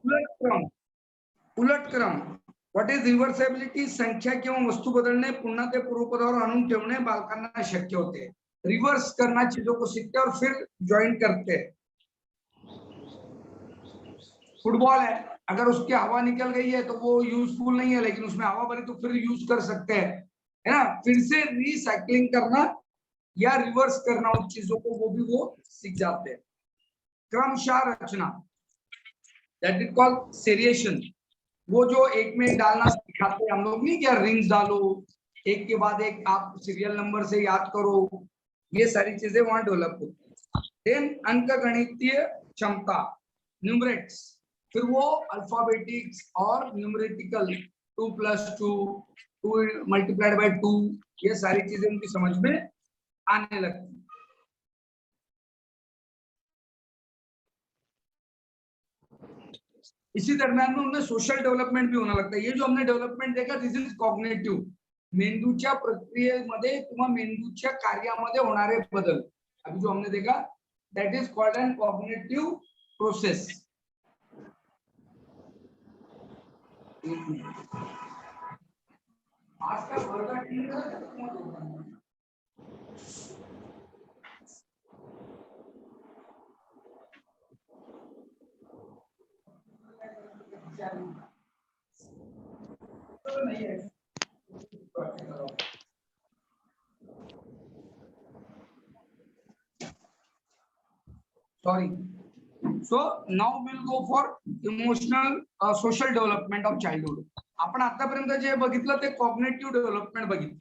उलटक्रम. उलटक्रम. What is रिव्हर्सेबिलिटी? संख्या किंवा वस्तू बदलणे, पुन्हा ते पूर्वपदावर आणून ठेवणे बालकांना शक्य होते. रिवर्स करना चीजों को सीखते और फिर ज्वाइन करते हैं. फुटबॉल है, अगर उसकी हवा निकल गई है तो वो यूजफुल नहीं है, लेकिन उसमें हवा भरी तो फिर यूज कर सकते हैं, है ना. फिर से रिसाइकलिंग करना या रिवर्स करना उन चीजों को, वो भी वो सीख जाते हैं. क्रमशः रचना, दैट इज कॉल्ड सेरिएशन. वो जो एक में डालना सिखाते हैं हम लोग, नहीं क्या, रिंग्स डालो, एक के बाद एक आप सीरियल नंबर से याद करो, ये सारी चीजें वहां डेवलप होती है. देन अंकगणितीय क्षमता, न्यूमरेट्स, फिर वो अल्फाबेटिक्स और न्यूमरेटिकल 2+2, 2 मल्टीप्लाइड बाय 2, ये सारी चीजें उनकी समझ में आने लगती. इसी दरम्यान में उनमें सोशल डेव्हलपमेंट भी होना लगता है. ये जो हमने डेव्हलपमेंट देखा, दिस इज कॉग्निटिव्ह. मेंदूच्या प्रक्रियेमध्ये किंवा मेंदूच्या कार्यामध्ये होणारे बदल, अभी जो हमने देखा, that is called N cognitive process. आज का वर्ग नहीं है. Sorry. So now we'll go for emotional social development of childhood. आपण आतापर्यंत जे बघितलं ते कॉग्निटिव्ह डेव्हलपमेंट बघितलं.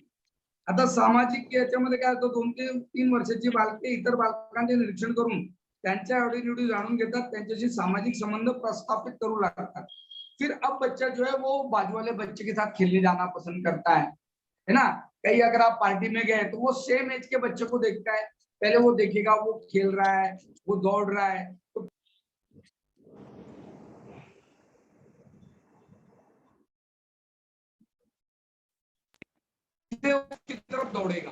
आता सामाजिक याच्यामध्ये काय होतं, 2 ते 3 वर्षाची बालके इतर बालकांचे निरीक्षण करून त्यांच्या आवडीनिवडी जाणून घेतात, त्यांच्याशी सामाजिक संबंध प्रस्थापित करू लागतात. फिर अब बच्चा जो है वो बाजू वाले बच्चे के साथ खेलने जाना पसंद करता है ना. कहीं अगर आप पार्टी में गए तो वो सेम एज के बच्चे को देखता है, पहले वो देखेगा वो खेल रहा है, वो दौड़ रहा है, तो उसकी तरफ दौड़ेगा.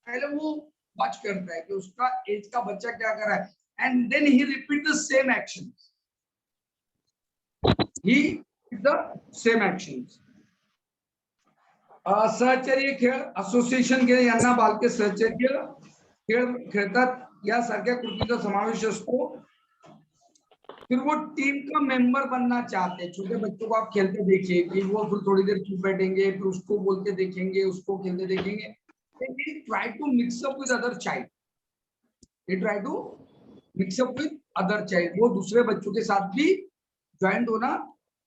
पहले वो वॉच करता है कि उसका एज का बच्चा क्या कर रहा है, and then he repeat the same action. He the same actions. सहचर्य खेळ, असोसिएशन खेळ यांना बालके सहचर्य खेळ खेळतात यासारख्या कृतीचा समावेश असतो. फिर वो टीम का मेंबर बनना चाहते हैं. छोटे बच्चों को आप खेलते देखिए कि वो फिर थोड़ी देर चुप बैठेंगे, फिर उसको बोलते देखेंगे, उसको खेलते देखेंगे. They try to mix up with other child. They try to mix up with other child. वो दूसरे बच्चों के साथ भी ज्वाइंट होना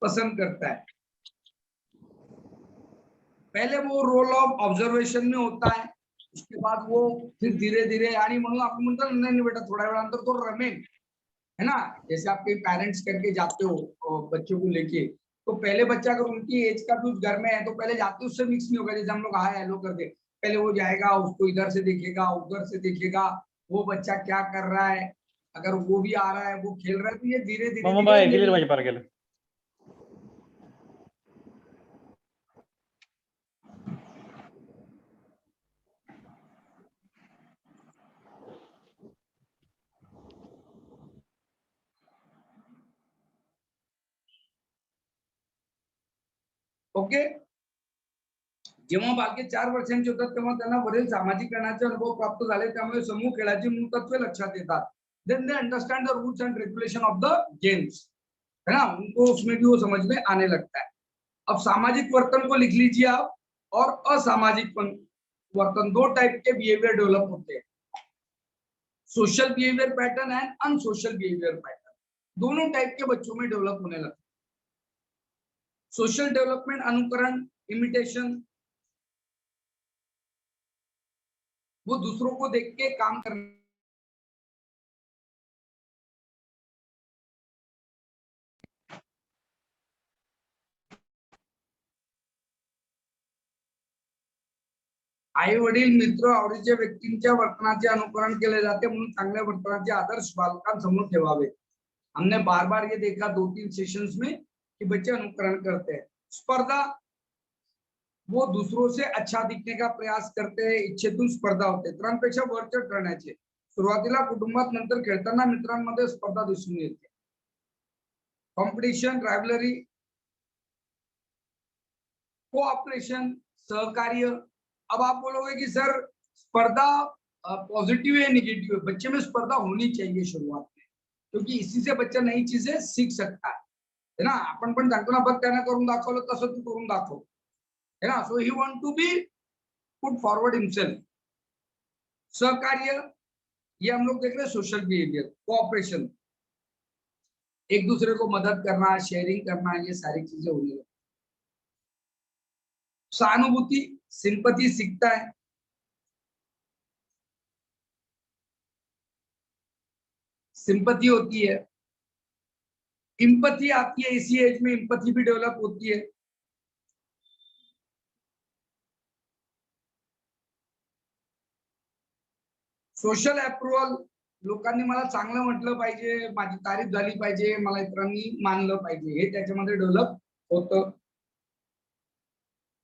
पसंद करता है. पहले वो रोल ऑफ ऑब्जर्वेशन में होता है, उसके बाद वो फिर धीरे धीरे, आणि म्हणून आपण म्हणतो नाही बेटा थोड्या वेळानंतर तो रमेल, है ना. जैसे आप कहीं पेरेंट्स करके जाते हो बच्चों को लेके, तो पहले बच्चा अगर उनकी एज का भी घर में है तो पहले जाते उससे मिक्स नहीं होगा. जैसे हम लोग हाय हेलो करते, पहले वो जाएगा, उसको इधर से देखेगा, उधर से देखेगा, वो बच्चा क्या कर रहा है, अगर वो भी आ रहा है, वो खेल रहा है, तो ये धीरे धीरे ओके. जेव्हा बालके 4 वर्षांची होतात तेव्हा त्यांना वरील सामाजिकरणाचे अनुभव प्राप्त झाले, त्यामुळे समूह खेळाची मूळ तत्वे लक्षात येतात. Then they understand the rules and regulation of the games, है ना. उनको उसमें भी वो समझ में आने लगता है. अब सामाजिक वर्तन को लिख लीजिए आप. और असामाजिक वर्तन, 2 टाइप के बिहेवियर डेवलप होते हैं. Social behaviour pattern and unsocial behaviour pattern, दोनों टाइप के बच्चों में डेवलप होने लगते हैं. सोशल डेवलपमेंट, अनुकरण, इमिटेशन, वो दूसरों को देख के काम करना. आई वडील, मित्र, आवडीच्या व्यक्तींच्या वर्तनाचे अनुकरण केले जाते, म्हणून चांगल्या वर्तनाचे आदर्श बालकांसमोर ठेवावे. हमने बार बार ये देखा 2-3 सेशंस में कि बच्चे अनुकरण करते हैं. स्पर्धा, वो दूसरों से अच्छा दिखने का प्रयास करते हैं, इच्छेतून स्पर्धा होते. इतरांपेक्षा वरचढ ठरण्याचे. सुरुवातीला कुटुंबात, नंतर खेळताना मित्रांमध्ये स्पर्धा दिसून येते. कॉम्पिटिशन, राइवलरी, कोऑपरेशन, सहकार्य। अब आप बोलोगे कि सर स्पर्धा पॉजिटिव है निगेटिव है? बच्चे में स्पर्धा होनी चाहिए शुरुआत में, क्योंकि इसी से बच्चा नई चीजें सीख सकता है ना. आपण पण सांगतो ना, बघ त्यानं करून दाखवलं तसं तू करून दाखव, है ना. So he want to be put forward himself. सहकार्य, ये हम लोग देख रहे हैं सोशल बिहेवियर. कोऑपरेशन, एक दूसरे को मदद करना, शेयरिंग करना, ये सारी चीजें होने लगती. सहानुभूति, सिंपैथी सीखता है. सिंपैथी होती है. इंपैथी आती है इसी एज में, इंपैथी भी डेवलप होती है. सोशल अप्रुव्हल, लोकांनी मला चांगलं म्हटलं पाहिजे, माझी तारीफ झाली पाहिजे, मला इतरांनी मानलं पाहिजे, हे त्याच्यामध्ये डेव्हलप होतं.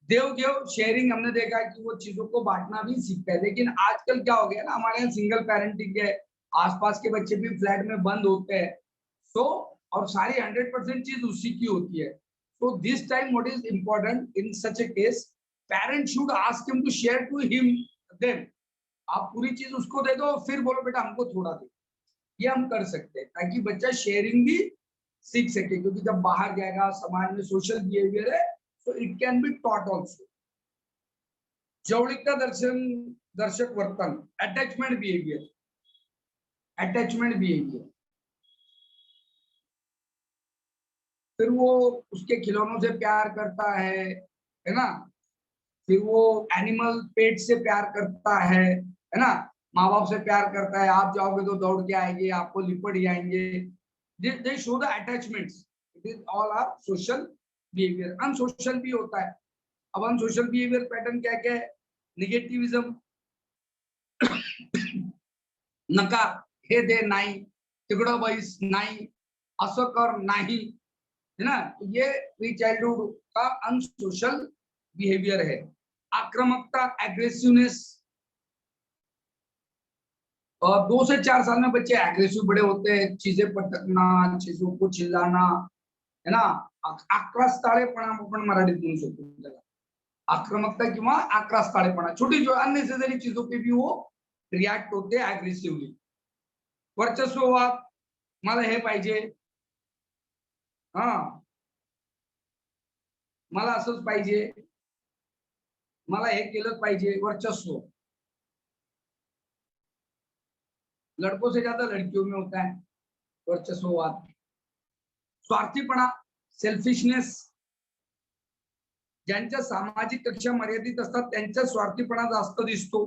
देव घेव, शेयरिंग, हमने देखा है कि वो चीजों को बांटना भी सीखता है. लेकिन आजकल क्या हो गया ना, हमारे यहाँ सिंगल पेरेंटिंग है, आसपास के बच्चे भी फ्लैट में बंद होते हैं. सो और सारी 100% चीज उसी की होती है. So this time what is important in such a case, parent should ask him to share to him them. आप पूरी चीज उसको दे दो, फिर बोलो बेटा हमको थोड़ा दे. ये हम कर सकते हैं ताकि बच्चा शेयरिंग भी सीख सके, क्योंकि जब बाहर जाएगा, समाज में सोशल बिहेवियर है, तो it can be taught also. जौलिकता दर्शन, दर्शक वर्तन, अटैचमेंट बिहेवियर. अटैचमेंट बिहेवियर, फिर वो उसके खिलौनों से प्यार करता है ना. फिर वो एनिमल पेट से प्यार करता है ना. माँ बाप से प्यार करता है, आप जाओगे तो दौड़ के आएंगे, आपको लिपट जाएंगे. They show the attachments. It is all are social behaviour. Unsocial भी होता है. अब अनसोशल बिहेवियर पैटर्न क्या क्या है? निगेटिविज्म, नकार, हे दे नाही, तिकडं बैस नाही, असं कर नाही, है ना. ये प्री चाइल्डहुड का अनसोशल बिहेवियर है. आक्रामकता, एग्रेसिवनेस. 2 से 4 साल में बच्चे एग्रेसिव बड़े होते हैं, चीजें पटकना, चीजों को चिल्लाना, है ना. आक्रस्ताळेपणा आपण मराठीत म्हणू शकतो त्याला. आक्रमकता किंवा आक्रस्ताळेपणा, छोटी जो अननेसेसरी चीजों पे भी वो रिएक्ट होते एग्रेसिवली. वर्चस्ववाद, मला हे पाहिजे, हा मला असंच पाहिजे, मला हे केलं पाहिजे, वर्चस्व. लड़कों से ज्यादा लड़कियों में होता है वर्चस्ववाद. स्वार्थीपणा, सेल्फिशनेस. ज्यांच्या सामाजिक कक्षा मर्यादित असतात त्यांचा स्वार्थीपणा जास्त दिसतो.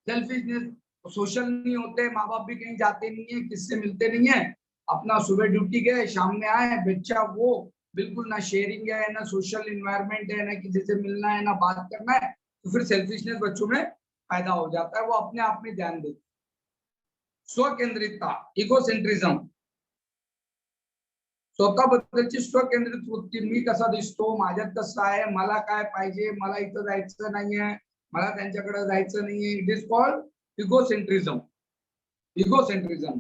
सेल्फिशनेस, सोशल नहीं होते, माँ बाप भी कहीं जाते नहीं है, किससे मिलते नहीं है, अपना सुबह ड्यूटी गए, शाम में आए, बच्चा वो बिल्कुल ना शेयरिंग है, ना सोशल इन्वायरमेंट है, ना किसी से मिलना है, ना बात करना है. तो फिर सेल्फिशनेस बच्चों में पैदा हो जाता है, वो अपने आप में ध्यान देते. स्वकेंद्रितता, इगोसेंट्रिज्म. स्वतःबद्दलची स्वकेंद्रित वृत्ती, मी कसा दिसतो, माझ्यात कसं आहे, मला काय पाहिजे, मला इथं जायचं नाहीये, मला त्यांच्याकडे जायचं नाहीये. It is called egocentrism. Egocentrism.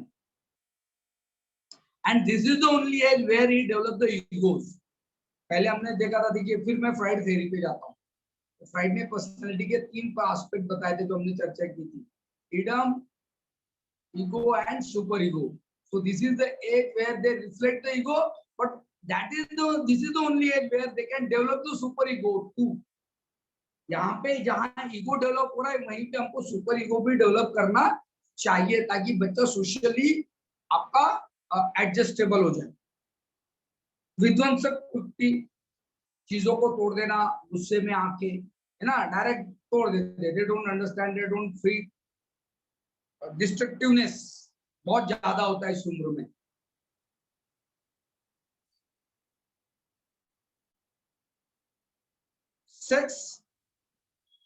And this is the only age where he develop the egos. पहले हमने देखा था, देखिए फिर मैं फ्राइड थ्योरी पे जाता हूँ. फ्राइड ने पर्सनालिटी के 3 एस्पेक्ट बताए थे जो हमने चर्चा की थी. Freedom, ego and super ego. So this is the age where they reflect the ego, but this is the only age where they can develop the super ego too. यहाँ पे जहाँ ईगो डेवलप हो रहा है, वहीं पे हमको super ego भी डेवलप करना चाहिए, ताकि बच्चा सोशली आपका एडजस्टेबल हो जाए. विध्वंसक वृत्ति, चीजों को तोड़ देना गुस्से में आके, है ना, डायरेक्ट तोड़ देते. They don't understand, they don't feel. डिस्ट्रक्टिवनेस बहुत ज्यादा होता है इस उम्र में. सेक्स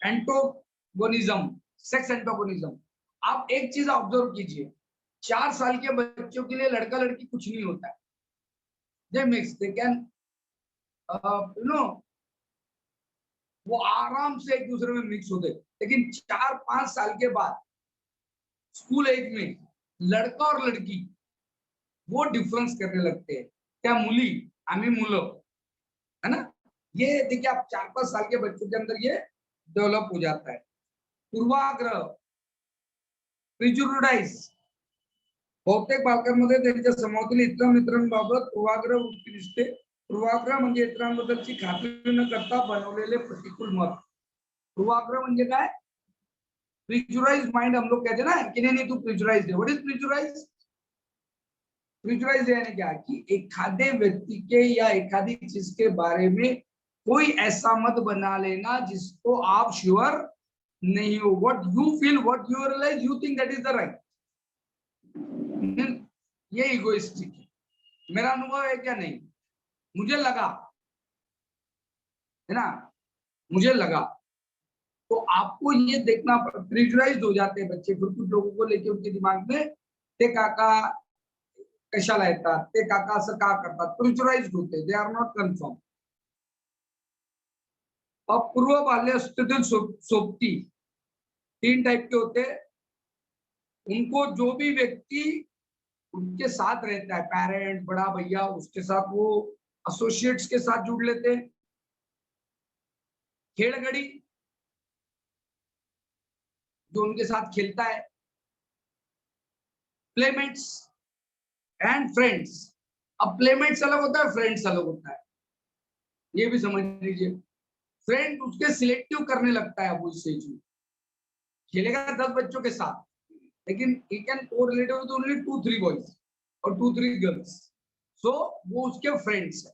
एंटोगोनिज्म. सेक्स एंटोगोनिज्म, आप एक चीज ऑब्जर्व कीजिए, 4 साल के बच्चों के लिए लड़का लड़की कुछ नहीं होता है. They mix, they can you know, वो आराम से एक दूसरे में मिक्स होते. लेकिन 4-5 साल के बाद स्कूल एज में लड़का और लड़की वो डिफरेंस करने लगते हैं, क्या मुली आम्ही मुलं, है ना। ये देखिए आप 4-5 साल के बच्चों के अंदर ये डेवलप हो जाता है। पूर्वाग्रह, प्रिजुडिस, बहुतेक बालकांमध्ये त्यांच्या सभोवताली इतरांमित्रांबाबत पूर्वाग्रह वृत्ती दिसते. पूर्वाग्रह म्हणजे इतरांबद्दलची खात्री न करता बनवलेले प्रतिकूल मत. पूर्वाग्रह म्हणजे काय? प्रिजुडाइज माइंड हम लोग कहते हैं ना कि नहीं तू प्रिजुडाइज है. What is prejudice? प्रिजुडाइज यानी क्या कि एखादे व्यक्ति के या एखादी चीज के बारे में कोई ऐसा मत बना लेना जिसको आप श्योर नहीं हो. What you feel, what you realise, you think that is the right. ये इगोइस्टिक है. मेरा अनुभव है क्या? नहीं, मुझे लगा, है ना, मुझे लगा. तो आपको ये देखना, प्रिजुडाइज हो जाते हैं बच्चे फिर कुछ लोगों को लेके उनके दिमाग में, ते काका कशाला येतात, ते काका असं का करतात, प्रिजुडाइज होते, दे आर नॉट कन्फर्म. अपूर्व बाल्यवस्थेतील सोबती 3 टाइप के होते हैं. उनको जो भी व्यक्ति उनके साथ रहता है, पेरेंट, बड़ा भैया, उसके साथ वो एसोसिएट्स के साथ जुड़ लेते हैं. खेड़गड़ी, जो उनके साथ खेलता है. Playmates and friends. अब प्लेमेट्स अलग होता है, फ्रेंड्स अलग होता है, ये भी समझ लीजिए. फ्रेंड उसके सिलेक्टिव करने लगता है वो इससे जो खेलेगा 10 बच्चों के साथ, लेकिन he can correlate with only 2-3 boys और 2-3 गर्ल्स. सो वो उसके फ्रेंड्स है.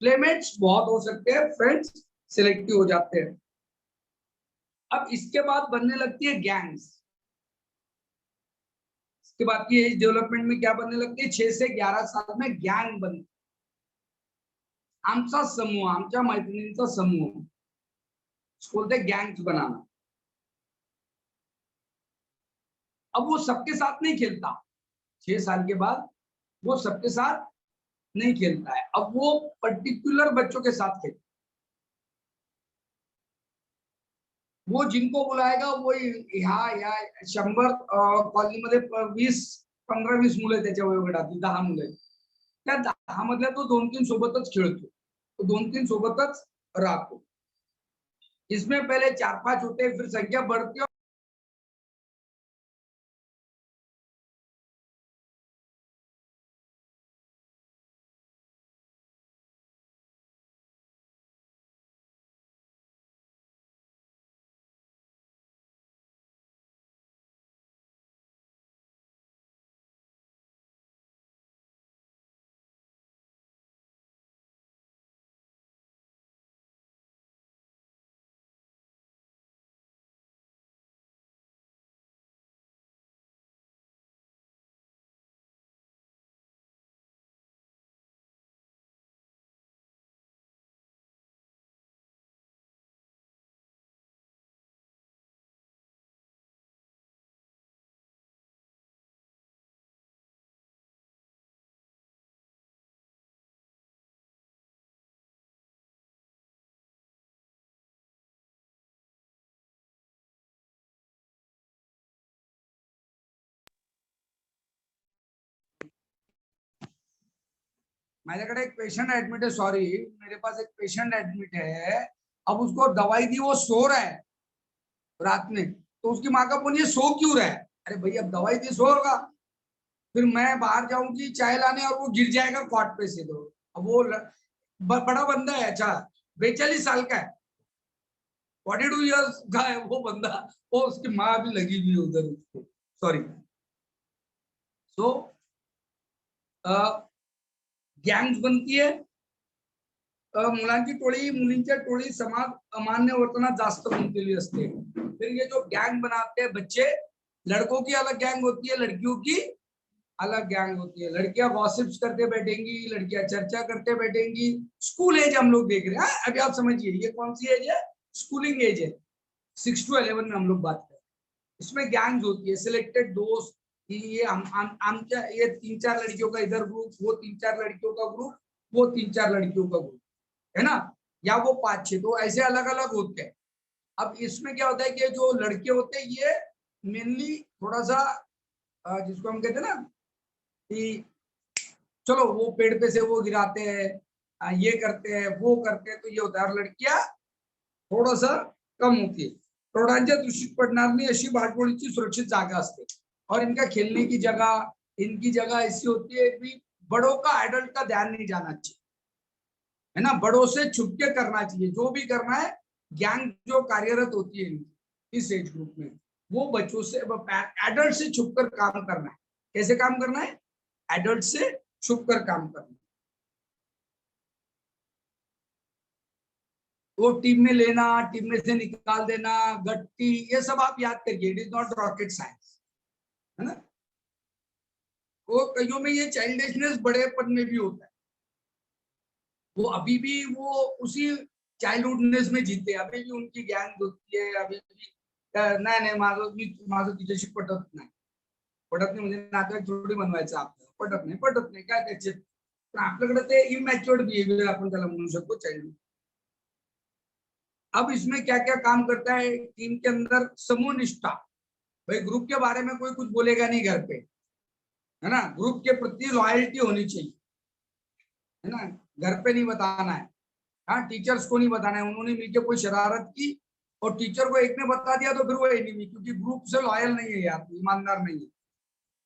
प्लेमेट्स बहुत हो सकते हैं, फ्रेंड्स सिलेक्टिव हो जाते हैं. अब इसके बाद बनने लगती है गैंग्स. इसके बाद की एज डेवलपमेंट में क्या बनने लगती है? 6 से 11 साल में गैंग बनती. आमचा समूह, आमच्या मैत्रिणींचा समूह, बोलते गैंग्स बनाना. अब वो सबके साथ नहीं खेलता. 6 साल के बाद वो सबके साथ नहीं खेलता है. अब वो पर्टिकुलर बच्चों के साथ खेलता. वो जिनको बुलाएगा वो ह्या या 100 कॉलनीमध्ये 15-20 मुलं त्याच्या वयोगटातील 10 मुलं आहेत. त्या 10 मधल्या तो 2-3 सोबतच खेळतो, तो 2-3 सोबतच राहतो. इसमें पहले 4-5 होते हैं, फिर संख्या बढ़ती है. माझ्याकडे एक पेशेंट एडमिट है, सॉरी, मेरे पास एक पेशेंट एडमिट है. अब उसको दवाई दी, वो सो रहा है रात में, तो उसकी माँ का फोन, ये सो क्यों रहा है? अरे भैया अब दवाई दी, सो होगा. फिर मैं बाहर जाऊंगी चाय लाने और वो गिर जाएगा कॉट पे से. तो अब वो बड़ा बंदा है, अच्छा 42 साल का है, 42 ईयर्स का है वो बंदा, वो उसकी माँ भी लगी हुई उधर उसको, सॉरी. सो गँग्स बनती है. मुलांची टोळी, मुलींच्या टोळी समाज अमान्य वर्तनात जास्त गुंतलेली असते. फिर ये जो गैंग बनाते हैं बच्चे, लड़कों की अलग गैंग होती है, लड़कियों की अलग गैंग होती है. लड़कियां गॉसिप्स करते बैठेंगी, लड़कियां चर्चा करते बैठेंगी. स्कूल एज हम लोग देख रहे हैं. अभी आप समझिए ये कौन सी एज है? स्कूलिंग एज है. 6 to 11 में हम लोग बात करें. इसमें गैंग्स होती है, सिलेक्टेड दोस्त. ये आमच्या ये 3-4 लड़कियों का इधर ग्रुप, वो 3-4 लड़कियों का ग्रुप, वो 3-4 लड़कियों का ग्रुप, है ना, या वो 5-6, तो ऐसे अलग अलग होते हैं. अब इसमें क्या होता है कि जो लड़के होते हैं ये मेनली थोड़ा सा जिसको हम कहते हैं ना कि चलो वो पेड़ पे से वो गिराते हैं, ये करते हैं वो करते हैं, तो ये होता है। और लड़कियां थोडासा कम होती है. प्रौढांच्या दूषित पडणारी अशी बालपणीची सुरक्षित जागा असते और इनका खेलने की जगह, इनकी जगह ऐसी होती है कि बड़ों का एडल्ट का ध्यान नहीं जाना चाहिए, है ना. बड़ों से छुप के करना चाहिए जो भी करना है. गैंग जो कार्यरत होती है इस एज ग्रुप में, वो बच्चों से, एडल्ट से छुप कर काम करना है. कैसे काम करना है? एडल्ट से छुप कर काम करना. वो टीम में लेना, टीम में से निकाल देना, गट्टी, ये सब आप याद करिए. It is not rocket science, है ना. वो कईयों में ये चाइल्डिशनेस बड़ेपन में भी होता है. वो अभी भी वो उसी चाइल्डहुडनेस में जीते, अभी भी उनकी गैंग होती है, अभी भी नाही नाही माझं तिच्याशी पटत नाही. पटत नाही म्हणजे नातेवाईक थोडी बनवायचं आपल्याला. पटत नाही काय त्याचे. पण आपल्याकडे ते इमॅच्युअर्ड बिहेवियर आपण त्याला म्हणू शकतो, चाइल्डहुड. अब इसमें क्या क्या काम करता है टीम के अंदर? समूह निष्ठा. भाई ग्रुप के बारे में कोई कुछ बोलेगा नहीं घर पे, है ना. ग्रुप के प्रति लॉयल्टी होनी चाहिए, है ना. घर पे नहीं बताना है. हाँ, टीचर्स को नहीं बताना है. उन्होंने मिलकर कोई शरारत की और टीचर को एक ने बता दिया तो फिर वो एनिमी, क्योंकि ग्रुप से लॉयल नहीं है यार, ईमानदार नहीं है.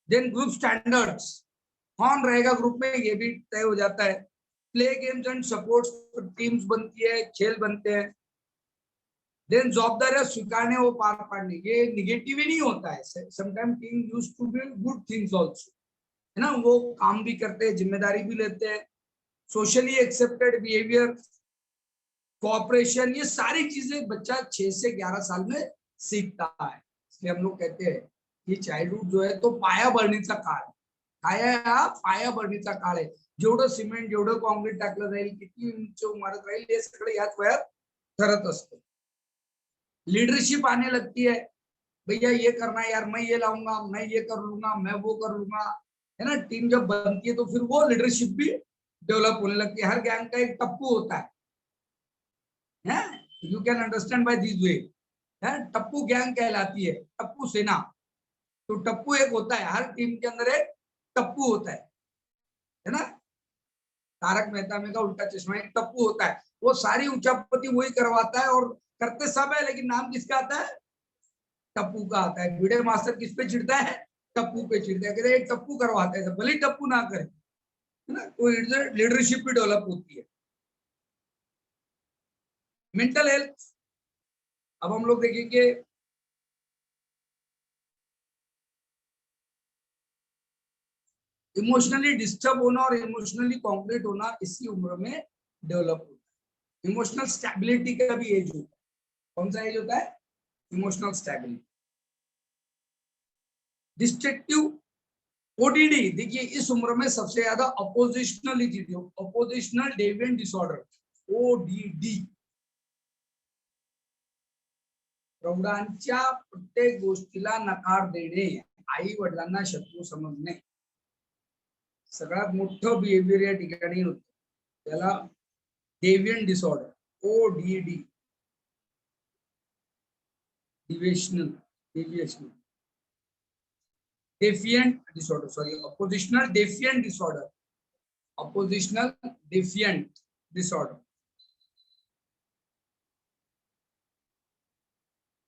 देन ग्रुप स्टैंडर्ड्स, कौन रहेगा ग्रुप में ये भी तय हो जाता है. Play games and supports, teams बनती है, खेल बनते हैं. देन जवाबदारियां स्वीकारने वो पार पाड़ने, ये निगेटिव ही नहीं होता है. Sometime team used to be good things also, है ना. वो काम भी करते हैं, जिम्मेदारी भी लेते हैं. सोशली एक्सेप्टेड बिहेवियर, कोऑपरेशन, ये सारी चीजें बच्चा 6 से 11 साल में सीखता है. इसलिए हम लोग कहते हैं कि चाइल्डहुड जो है तो पाया भरणीचा काळ आहे. काय आहे हा? पाया भरणीचा काळ आहे. जेवढं सिमेंट, जेवढं कॉन्क्रीट टाकलं जाईल, किती उंच इमारत राहील, हे सगळं याच वयात ठरत असतं. लीडरशिप आने लगती है. भैया ये करना है यार, मैं ये लाऊंगा, मैं ये कर लूंगा, मैं वो कर लूंगा, है ना. टीम जब बनती है तो फिर वो लीडरशिप भी डेवलप होने लगती है. हर गैंग का एक टप्पू होता है. You can understand by this way. Tappu gang कहलाती है, टप्पू सेना. तो टप्पू एक होता है, हर टीम के अंदर एक टप्पू होता है ना. तारक मेहता में का उल्टा चश्मा, एक टप्पू होता है. वो सारी उचापती वही करवाता है और करते सब है, लेकिन नाम किसका आता है? टप्पू का आता है. भिड़े मास्टर किस पे चिढ़ता है? टप्पू पे चिढ़ता है. कहते टप्पू करवाता है, भले टप्पू ना करे, है ना. तो लीडरशिप भी डेवलप होती है. मेंटल हेल्थ, अब हम लोग देखेंगे. इमोशनली डिस्टर्ब होना और इमोशनली कॉम्प्लीट होना इसी उम्र में डेवलप होता है. इमोशनल स्टेबिलिटी का भी एज होता है. कौन सा एज होता है? Emotional stability. डिस्ट्रक्टिव ओडीडी, देखिए इस उम्र में सबसे ज्यादा अपोजिशनल डेविएंट डिसऑर्डर, ओडीडी. प्रौढांच्या प्रत्येक गोष्टीला नकार देणे, आई वडिलांना शत्रू समजणे, सगळ्यात मोठं बिहेवियर या ठिकाणी होतं. त्याला deviant disorder, ODD, deviational defiant disorder, sorry, oppositional defiant disorder, oppositional defiant disorder.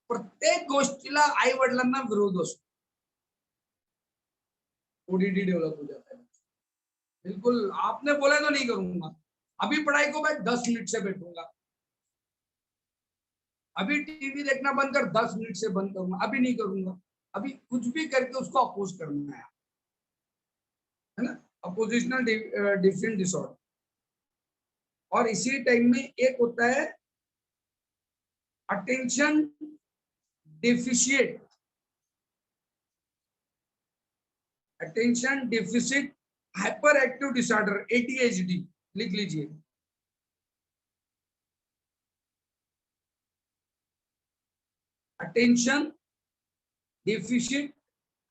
प्रत्येक गोष्टीला आई वडिलांना विरोध असतो. ओडीडी डेवलप हो जाता है. बिल्कुल, आपने बोला तो नहीं करूंगा. अभी पढ़ाई को मैं 10 मिनट से बैठूंगा. अभी टीवी देखना बंद कर, 10 मिनट से बंद करूंगा. अभी नहीं करूंगा. अभी कुछ भी करके उसको अपोज करना है ना. अपोजिशनल डिफरेंट डिसऑर्डर. और इसी टाइम में एक होता है attention deficit, attention deficit hyper active disorder, ADHD. लिख लीजिए. Attention deficit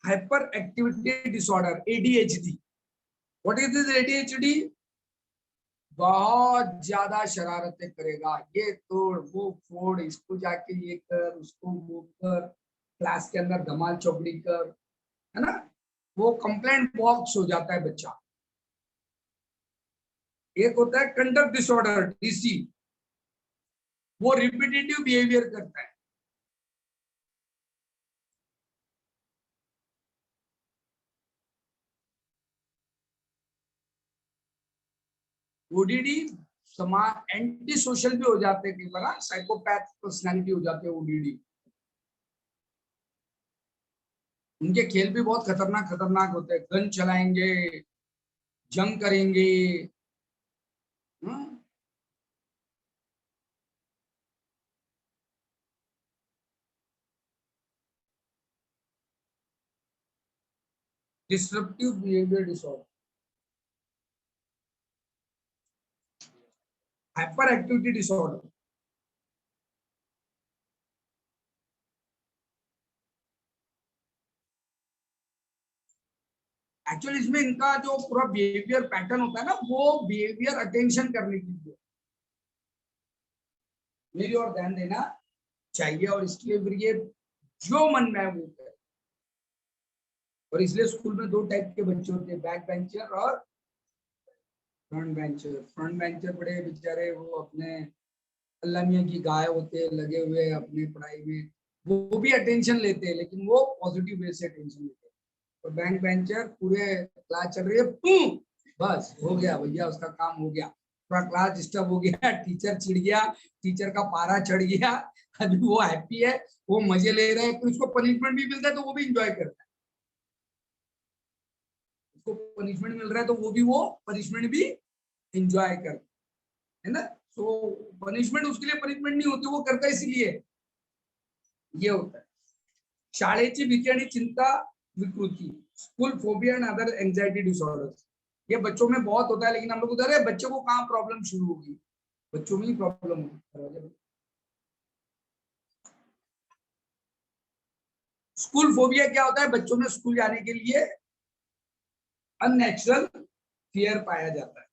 hyper activity disorder, ADHD. What is this ADHD? बहुत ज्यादा शरारतें करेगा. ये तोड़, वो फोड़, इसको जाके ये कर, उसको वो कर, क्लास के अंदर धमाल चौकड़ी कर, है ना. वो कंप्लेंट बॉक्स हो जाता है बच्चा। एक होता है कंडक्ट डिसऑर्डर डीसी, वो रिपीटेटिव बिहेवियर करता है। ओडीडी समा एंटी सोशल भी हो जाते हैं कई बार, साइकोपैथ पर्सनालिटी हो जाते हैं ओडीडी। उनके खेल भी बहुत खतरनाक खतरनाक होते हैं, गन चलाएंगे, जंग करेंगे। Disruptive behaviour disorder, hyper activity disorder. Actually इसमें इनका जो पूरा बिहेवियर पैटर्न होता है ना, वो बिहेवियर अटेंशन करने के लिए मेरी और ध्यान देना चाहिए, और इसलिए फिर ये जो मन में है वो करे। और इसलिए स्कूल में दो टाइप के बच्चे होते हैं, बैक बेंचर और फ्रंट बेंचर। फ्रंट बेंचर बड़े बेचारे वो अपने अल्लाह मियां की गाय होते हैं, लगे हुए अपनी पढ़ाई में, वो भी अटेंशन लेते हैं लेकिन वो पॉजिटिव वे से अटेंशन लेते हैं। और बैक बेंचर पूरे क्लास चल रही है, बस हो गया भैया, उसका काम हो गया, पूरा क्लास डिस्टर्ब हो गया, टीचर चिढ़ गया, टीचर का पारा चढ़ गया, अभी वो हैप्पी है, वो मजे ले रहे हैं, तो उसको पनिशमेंट भी मिलता है तो वो भी इंजॉय करता है। उसको पनिशमेंट मिल रहा है तो वो पनिशमेंट भी इंजॉय करता है ना। तो पनिशमेंट उसके लिए पनिशमेंट नहीं होती, वो करता है इसीलिए। ये होता है शाळेची भीती आणि चिंता विकृति, school phobia and other anxiety disorders. ये बच्चों में बहुत होता है, लेकिन हम लोग उधर है, बच्चों को कहाँ प्रॉब्लम शुरू होगी, बच्चों में ही प्रॉब्लम होगी। स्कूल फोबिया क्या होता है, बच्चों में स्कूल जाने के लिए अननेचुरल फियर पाया जाता है।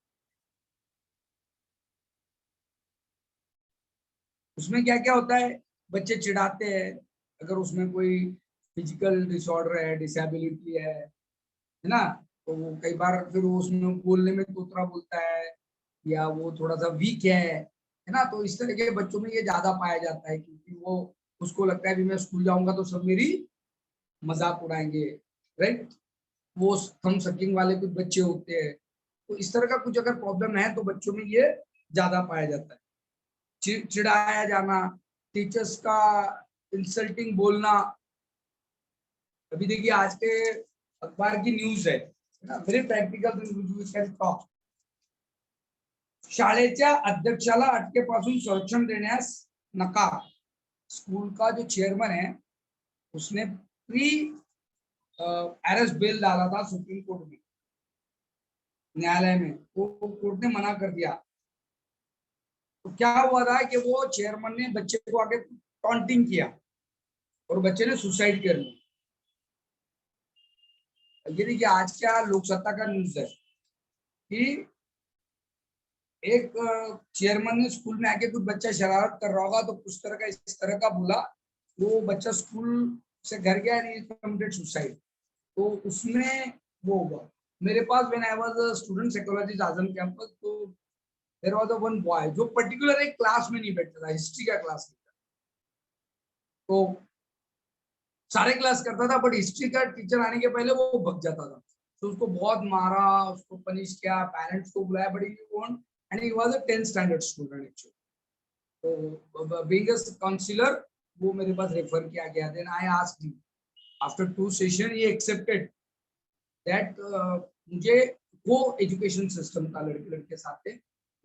उसमें क्या क्या होता है, बच्चे चिढ़ाते हैं, अगर उसमें कोई फिजिकल डिसऑर्डर है, डिसेबिलिटी है ना, तो वो कई बार फिर वो उसमें बोलने में तोतरा बोलता है, या वो थोड़ा सा वीक है ना, तो इस तरह के बच्चों में ये ज्यादा पाया जाता है, क्योंकि वो उसको लगता है कि मैं स्कूल जाऊंगा तो सब मेरी मजाक उड़ाएंगे, राइट। वो थम सकिंग वाले कुछ बच्चे होते हैं, तो इस तरह का कुछ अगर प्रॉब्लम है तो बच्चों में ये ज्यादा पाया जाता है। चिढ़ाया जाना, टीचर्स का इंसल्टिंग बोलना। अभी देखिए आज के अखबार की न्यूज है ना, वेरी प्रॅक्टिकल टॉक। शाळेच्या अध्यक्षाला अटकेपासून संरक्षण देण्यास नकार। स्कूल का जो चेयरमैन है उसने प्री अरेस्ट बेल डाला था सुप्रीम कोर्ट में, न्यायालय में, तो कोर्ट ने मना कर दिया। तो क्या हुआ था कि वो चेयरमैन ने बच्चे को आगे टॉन्टिंग किया और बच्चे ने सुसाइड कर लिया। ये देखिए आज क्या लोकसत्ता का न्यूज है कि एक चेयरमैन ने स्कूल में आके कुछ बच्चा शरारत कर रहा होगा तो कुछ तरह का इस तरह का बोला, वो बच्चा स्कूल से घर गया एंड कमिटेड सुसाइड। तो उसमें वो हुआ। मेरे पास when I was a student psychology Azam campus, तो there was a one boy जो पर्टिकुलर एक क्लास में नहीं बैठता था, हिस्ट्री का क्लास लेता, तो सारे क्लास करता था बट हिस्ट्री का टीचर आने के पहले वो भग जाता था। तो उसको बहुत मारा, उसको पनिश किया, पेरेंट्स को बुलाया, but he won't, and he was a 10th standard student actually. तो बीइंग अ काउंसलर वो मेरे पास रेफर किया गया। Then I asked him after 2 session, he accepted that मुझे वो एजुकेशन सिस्टम था, लड़के लड़के साथ थे।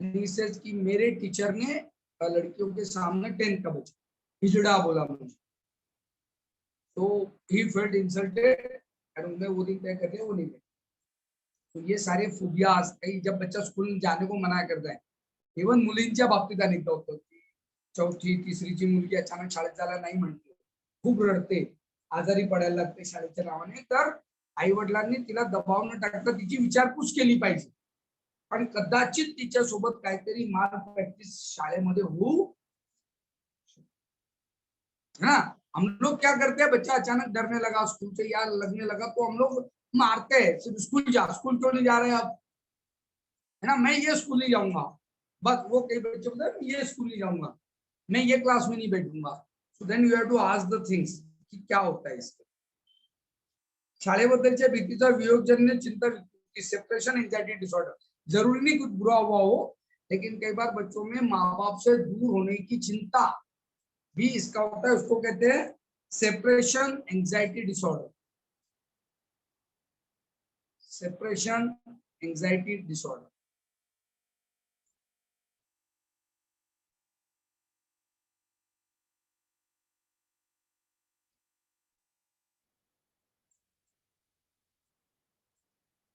ही सेज कि मेरे टीचर ने लड़कियों के सामने 10th का बच्चा हिजड़ा बोला मुझे, तो ही फेल्ट इंसल्टेड एंड उन्हें वो दिन तय कर दिया, वो नहीं गए। तो ये सारे फोबियाज काही जब बच्चा स्कूल जाने को मना करता है, इव्हन मुलींच्या बाबतीत अनेकदा होतं की चौथी तिसरीची मुलगी अचानक शाळेत जायला नाही म्हणते, खूप रडते, आजारी पडायला लागते शाळेच्या नावाने, तर आई वडिलांनी तिला दबाव न टाकता तिची विचारपूस केली पाहिजे, पण कदाचित तिच्यासोबत काहीतरी माल प्रॅक्टिस शाळेमध्ये होऊ है ना। हम लोग क्या करते हैं, बच्चा अचानक डरने लगा स्कूल से या लगने लगा तो हम लोग मारते हैं सिर्फ स्कूल जा, स्कूल क्यों नहीं जा रहे आप, है ना, मैं ये स्कूल नहीं जाऊंगा, बस वो कई बच्चे बोलते हैं ये स्कूल नहीं जाऊंगा, मैं ये क्लास में नहीं बैठूंगा। So then you have to ask the things कि क्या होता है इसका। शाळेबद्दलच्या भीतीचा वियोगजन्य चिंता, सेपरेशन एंजाइटी डिसऑर्डर, जरूरी नहीं कुछ बुरा हुआ हो, लेकिन कई बार बच्चों में माँ बाप से दूर होने की चिंता भी इसका होता है, उसको कहते हैं separation anxiety disorder, separation anxiety disorder.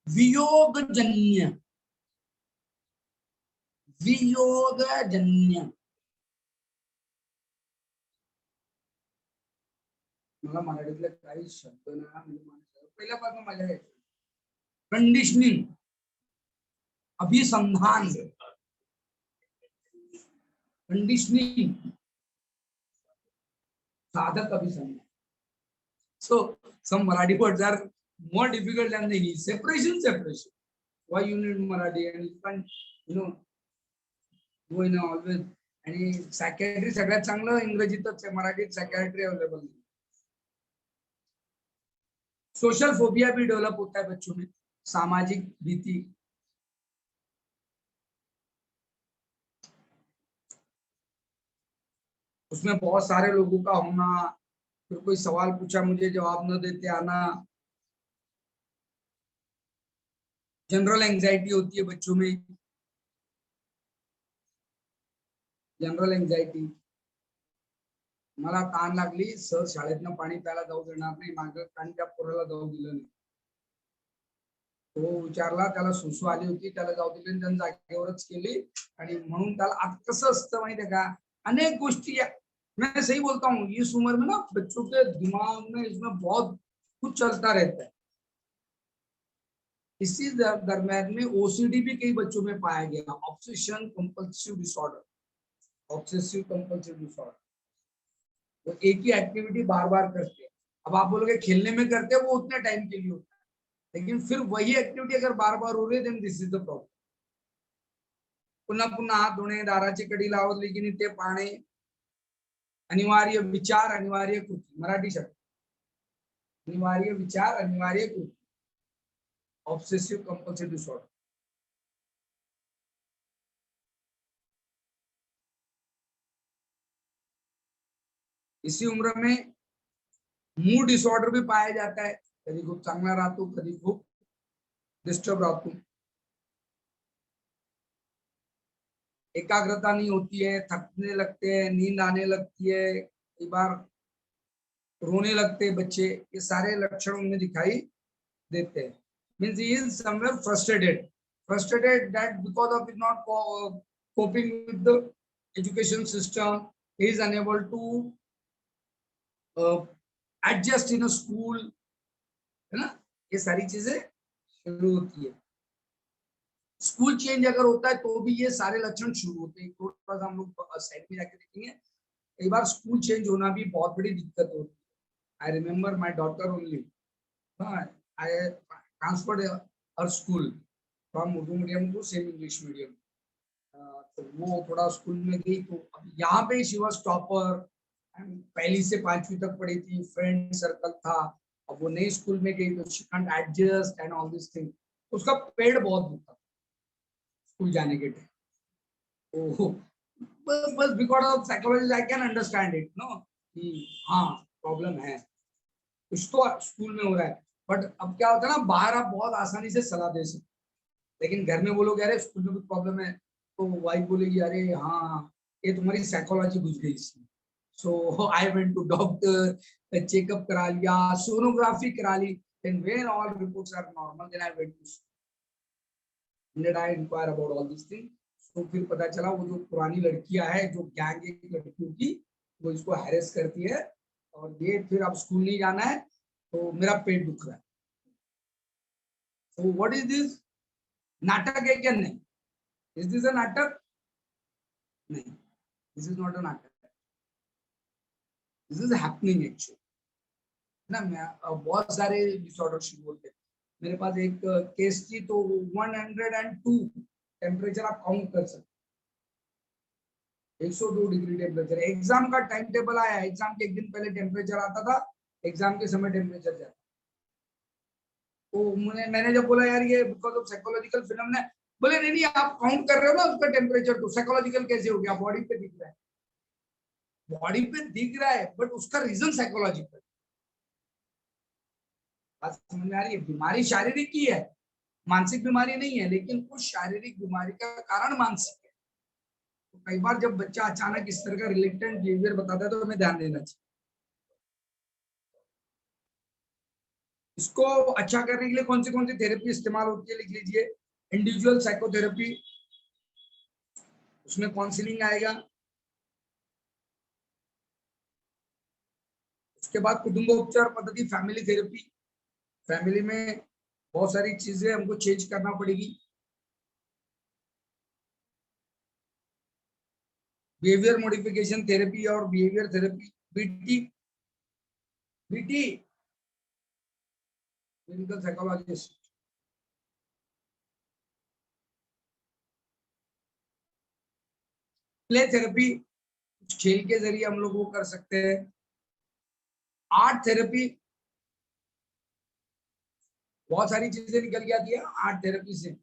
वियोगजन्य, वियोगजन्य, मला मराठीतले काही शब्द ना म्हणजे पहिल्यापासून माझ्या कंडिशनिंग, अभिसंधान, कंडिशनिंग, साधक अभिसंधान. So some Marathi words are more difficult than the English. Separation, separation. Why you need Marathi and you can't, you know, go in always. आणि सायकॅट्री सगळ्यात चांगलं इंग्रजीतच आहे, मराठीत सायकॅट्री अवेलेबल नाही. सोशल फोबिया भी develop होता है बच्चों में, सामाजिक भीति, उसमें बहुत सारे लोगों का होना, फिर कोई सवाल पूछा मुझे जवाब न देते आना, जनरल एंजाइटी होती है बच्चों में, जनरल एंजाइटी, मला ताण लागली सर शाळेतनं पाणी प्यायला जाऊ देणार नाही, माझं कानच्या पोराला जाऊ दिलं नाही, तो विचारला, त्याला सुसू आली होती, त्याला जाऊ दिली, त्यांनी जागेवरच केली, आणि म्हणून त्याला आता कसं असतं माहितीये का, अनेक गोष्टी, मैं सही बोलता हूँ, इस उम्र में ना बच्चों के दिमाग में इसमें बहुत कुछ चलता रहता है। इसी दरम्यान में ओसीडी भी कई बच्चों में पाया गया, obsession compulsive disorder, obsessive compulsive disorder, वो एक ही एक्टिविटी बार बार करते हैं। अब आप बोलोगे खेलने में करते हैं, वो उतने टाइम के लिए होता है, लेकिन फिर वही एक्टिविटी अगर बार बार हो रही है, then this is the problem. पुन्हा पुन्हा हात धुणे, दाराची कडी लावली की ते पाणी, अनिवार्य विचार, अनिवार्य कृती, मराठी शब्द, अनिवार्य विचार, अनिवार्य कृती, ऑब्सेसिव कंपल्सिव डिसऑर्डर। इसी उम्र में मूड डिसऑर्डर भी पाया जाता है, कभी खूब चांगला राहतो, कभी खूब डिस्टर्ब राहतो, एकाग्रता नहीं होती है, थकने लगते हैं, नींद आने लगती है, कई बार रोने लगते हैं बच्चे, ये सारे लक्षण उनमें दिखाई देते हैं। Means he is somewhere frustrated, frustrated that because of it not coping with the education system, he is unable to adjust in a school, है ना, ये सारी चीजें शुरू होती है। स्कूल चेंज अगर होता है तो भी ये सारे लक्षण शुरू होते हैं। थोड़ा सा हम लोग साइड में जाके देखेंगे, कई बार स्कूल चेंज होना भी बहुत बड़ी दिक्कत होती है। I remember my daughter only, I transferred her school from Urdu medium to same English medium. तो वो थोड़ा स्कूल में गई, तो अब यहाँ पे शी वाज टॉपर, पहली से 5वीं तक पढ़ी थी, फ्रेंड सर्कल था। अब वो नई स्कूल में गई तो she can't adjust and all this thing, उसका पेट बहुत दुखा स्कूल जाने के टाइम। तो बस because of psychology I can understand it, no कि हाँ प्रॉब्लम है, कुछ तो स्कूल में हो रहा है। बट अब क्या होता है ना, बाहर आप बहुत आसानी से सलाह दे सकते, लेकिन घर में बोलोगे अरे स्कूल में कुछ प्रॉब्लम है, तो वाइफ बोलेगी अरे हाँ ये तुम्हारी साइकोलॉजी घुस गई इसमें। So I went to doctor, checkup करा लिया, सोनोग्राफी करा ली, then when all reports are normal, then I went to did I inquire about all this thing. तो फिर पता चला वो जो पुरानी लड़कियां है, जो गैंग एक लड़कियों की, वो इसको हैरेस करती है, और ये फिर अब स्कूल नहीं जाना है, तो मेरा पेट दुख रहा है। So what is this? नाटक है क्या? नहीं। Is this a नाटक? नहीं, this is not a नाटक। This is happening actually। ना मैं बहुत सारे डिसऑर्डर शुरू होते हैं। मेरे पास एक केस थी तो 102 टेम्परेचर आप काउंट कर सकते, 102 डिग्री टेम्परेचर। एग्जाम का टाइम टेबल आया, एग्जाम के एक दिन पहले टेम्परेचर आता था, एग्जाम के समय टेम्परेचर जाता। तो मैंने जब बोला यार ये बिकॉज ऑफ साइकोलॉजिकल फिनोमेना, बोले नहीं नहीं आप काउंट कर रहे हो ना उसका टेम्परेचर, तो साइकोलॉजिकल कैसे हो गया? बॉडी पे दिख रहा है, बॉडी पे दिख रहा है बट उसका रीजन साइकोलॉजिकल। बात समझ में आ रही है? बीमारी शारीरिक ही है, मानसिक बीमारी नहीं है, लेकिन उस शारीरिक बीमारी का कारण मानसिक है। तो कई बार जब बच्चा अचानक इस तरह का रिलेक्टेंट बिहेवियर बताता है तो हमें ध्यान देना चाहिए। इसको अच्छा करने के लिए कौन सी थेरेपी इस्तेमाल होती है लिख लीजिए। इंडिविजुअल साइकोथेरेपी, उसमें काउंसलिंग आएगा। उसके बाद कुटुंबोपचार पद्धति, फैमिली थेरेपी, फैमिली में बहुत सारी चीजें हमको चेंज करना पड़ेगी। बिहेवियर मॉडिफिकेशन थेरेपी और behaviour therapy, BT, BT clinical psychologist. Play therapy, खेल के जरिए हम लोग वो कर सकते हैं। आर्ट थेरेपी, बहुत सारी चीजें निकल के आती है आर्ट थेरेपी से।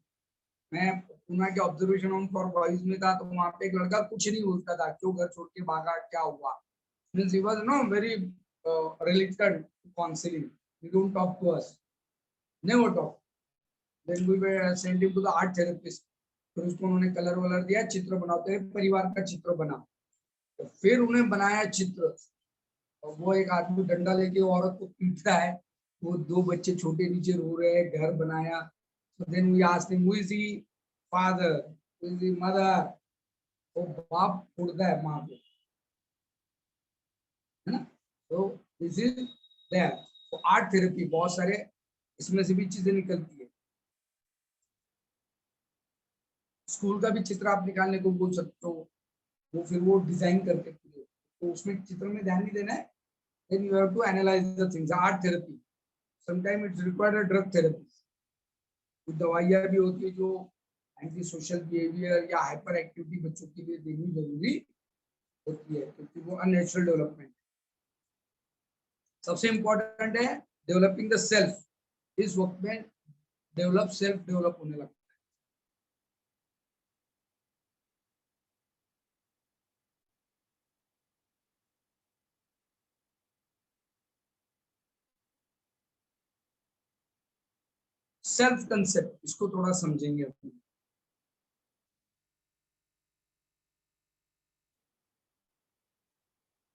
मैं पुणे के ऑब्जर्वेशन होम फॉर बॉयज में था, तो वहां पे एक लड़का कुछ नहीं बोलता था, क्यों घर छोड़ के भागा, क्या हुआ। Means he was know very reluctant to counseling, he don't talk to us, never talk, then we were sent him to the art therapist। फिर उसको उन्होंने कलर वलर दिया, चित्र बनाते हैं, परिवार का चित्र बना, तो फिर उन्हें बनाया चित्र। और वो एक आदमी डंडा लेके औरत को पीटता है, वो दो बच्चे छोटे नीचे रो रहे हैं, घर बनाया। तो then we asked him who is he father, who is he mother, वो बाप उड़ता है माँ को, है ना। तो दिस इज देयर। तो आर्ट थेरेपी बहुत सारे इसमें से भी चीजें निकलती है। स्कूल का भी चित्र आप निकालने को बोल सकते हो, वो फिर वो डिजाइन करके, तो उसमें चित्र में ध्यान नहीं देना है। then you have to analyze the things, art therapy, sometimes it's required a drug therapy। कुछ दवाइयाँ भी होती है जो एंटी सोशल बिहेवियर या हाइपर एक्टिविटी बच्चों के लिए देनी जरूरी होती है, क्योंकि वो अननेचुरल डेवलपमेंट। सबसे इंपॉर्टेंट है डेवलपिंग द सेल्फ, इस वक्त में डेवलप सेल्फ डेवलप होने लगता है। सेल्फ कंसेप्ट, इसको थोड़ा समझेंगे अपने।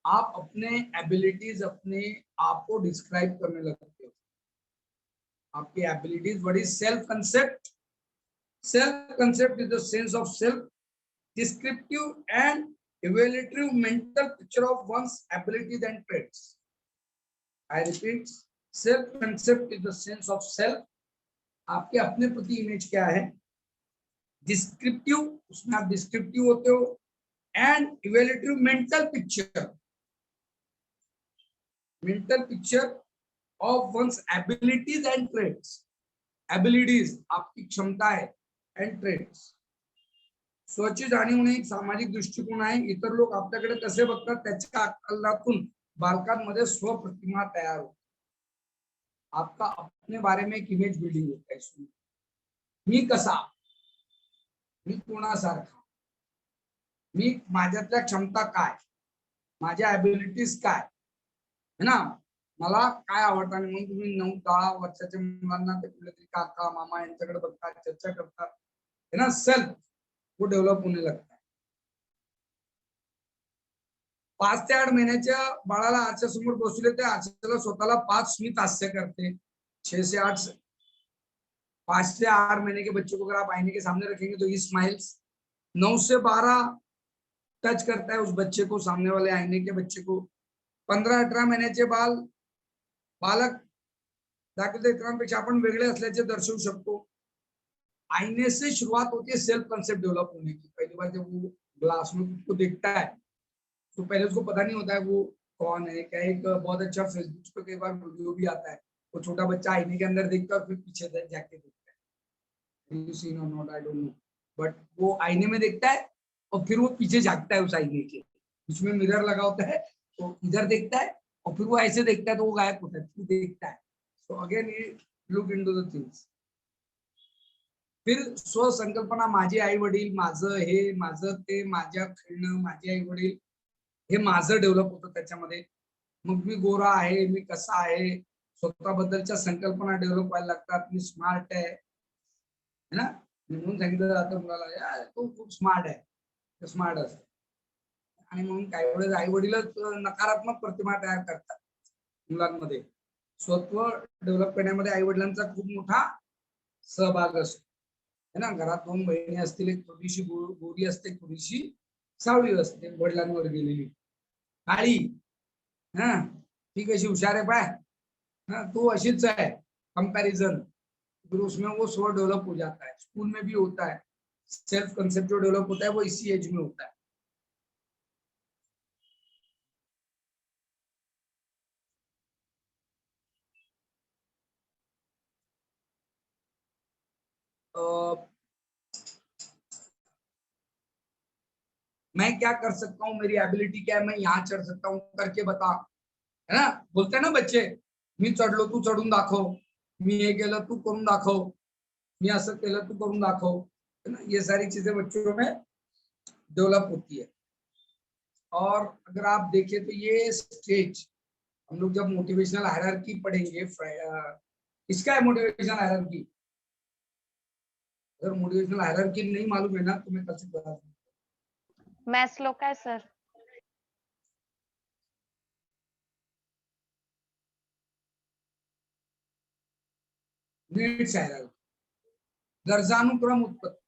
आप अपने एबिलिटीज अपने आप को डिस्क्राइब करने लगते हो, आपकी abilities. What is self concept? Self concept is the sense of self, descriptive and evaluative mental picture of one's abilities and traits। I repeat, self concept is the sense of self, आपके अपने प्रति image क्या है। Descriptive, उसमें आप descriptive होते हो, and evaluative mental picture, mental picture of one's abilities and traits. Abilities आपकी क्षमता है, एंड ट्रेट्स स्वच्छ जाणीव नाही, सामाजिक दृष्टिकोन आहे, इतर लोक आपल्याकडे कसे बघतात त्याच्या आकलनातून बालकांमध्ये स्वप्रतिमा तयार होते। आपका अपने बारे में एक इमेज बिल्डिंग होता है इसमें। मी कसा, मी कोणासारखा, मी माझ्यातल्या क्षमता काय, माझ्या एबिलिटीज काय, है ना, मला काय आवडतं। आणि मग तुम्ही 9-10 वर्षाच्या मुलांना ते कुठलेतरी काका मामा यांच्याकडे बघतात, चर्चा करतात, है ना, सेल्फ वो डेव्हलप होने लगता है। 5 ते 8 महिन्याच्या बाळाला आरच्या समोर बसवले ते आरशाला स्वतःला 5 स्मित हास्य करते। 6 से 8 5 से 8 महीने के बच्चे को अगर आप आईने के सामने रखेंगे तो ही स्माइल्स। 9 से 12 टच करता है उस बच्चे को, सामने वाले आईने के बच्चे को। 15-18 महिन्याचे बालक दाखवते इतरांपेक्षा आपण वेगळे असल्याचे दर्शवू शकतो। आईने से शुरुआत होती है सेल्फ कंसेप्ट डेवलप होने की। पहली बार जब वो ग्लास में खुद को देखता है तो पहले उसको पता नहीं होता है वो कौन है क्या। एक बहुत अच्छा फेसबुक पे कई बार वीडियो भी आता है, वो छोटा बच्चा आईने के अंदर देखता है और फिर पीछे जाके देखता है, यू सीन और not I don't know, but वो आईने में देखता है और फिर वो पीछे झांकता है उस आईने के, उसमें मिरर लगा होता है, तो इधर देखता है और फिर वो ऐसे देखता है तो वो गायब होता है, फिर देखता है। सो अगेन ये लुक इनटू द थिंग्स। फिर स्वसंकल्पना, माझे आई वडील, माझं हे, माझं ते, माझ्या खेळणं, माझे आई वडील, हे माझं डेव्हलप होतं त्याच्यामध्ये। मग मी गोरा आहे, मी कसा आहे, स्वतःबद्दलच्या संकल्पना डेव्हलप व्हायला लागतात, मी स्मार्ट आहे है ना, म्हणून सांगितलं जातं मुलाला यार तो खूप स्मार्ट आहे, स्मार्ट असतो। आणि म्हणून काही वेळेस आई वडीलच नकारात्मक प्रतिमा तयार करतात मुलांमध्ये। स्वत्व डेव्हलप करण्यामध्ये आई वडिलांचा खूप मोठा सहभाग असतो है ना। घरात दोन बहिणी असतील, एक थोडीशी गोरी असते, थोडीशी सावळी असते, वडिलांवर गेलेली काळी, हा ती कशी हुशार आहे पाय, हाँ तो अशीच है कंपैरिजन, फिर उसमें वो स्व डेवलप हो जाता है। स्कूल में भी होता है, सेल्फ कंसेप्ट जो डेवलप होता है वो इसी एज में होता है। मैं क्या कर सकता हूँ, मेरी एबिलिटी क्या है, मैं यहाँ चढ़ सकता हूँ, करके बता, है ना। बोलते हैं ना बच्चे, मी चढलो तू चढून दाखव, मी हे केलं तू करून दाखव, मी असं केलं तू करून दाखव, है ना। ये सारी चीजें बच्चों में डेवलप होती है। और अगर आप देखें तो ये स्टेज हम लोग जब मोटिवेशनल हायरार्की पढ़ेंगे, इसका है मोटिवेशनल हायरार्की। अगर मोटिवेशनल हायरार्की नहीं मालूम है ना तो मैं कल से बता दूं। मैस्लो का है सर। नीड्स हायरार्की, गर्जानुक्रम उत्पत्ति,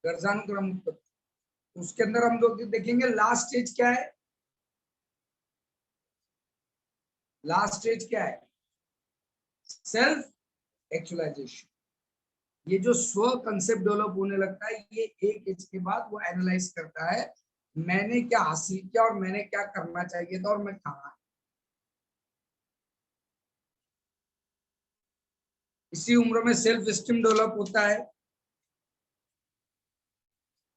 गर्जानुक्रम उत्पत्ति, उसके अंदर हम लोग देखेंगे लास्ट स्टेज क्या है। लास्ट स्टेज क्या है, सेल्फ एक्चुअलाइजेशन। ये जो स्व कंसेप्ट डेवलप होने लगता है, ये एक एज के बाद वो एनालाइज करता है मैंने क्या हासिल किया और मैंने क्या करना चाहिए था और मैं कहाँ। इसी उम्र में सेल्फ एस्टीम डेवलप होता है,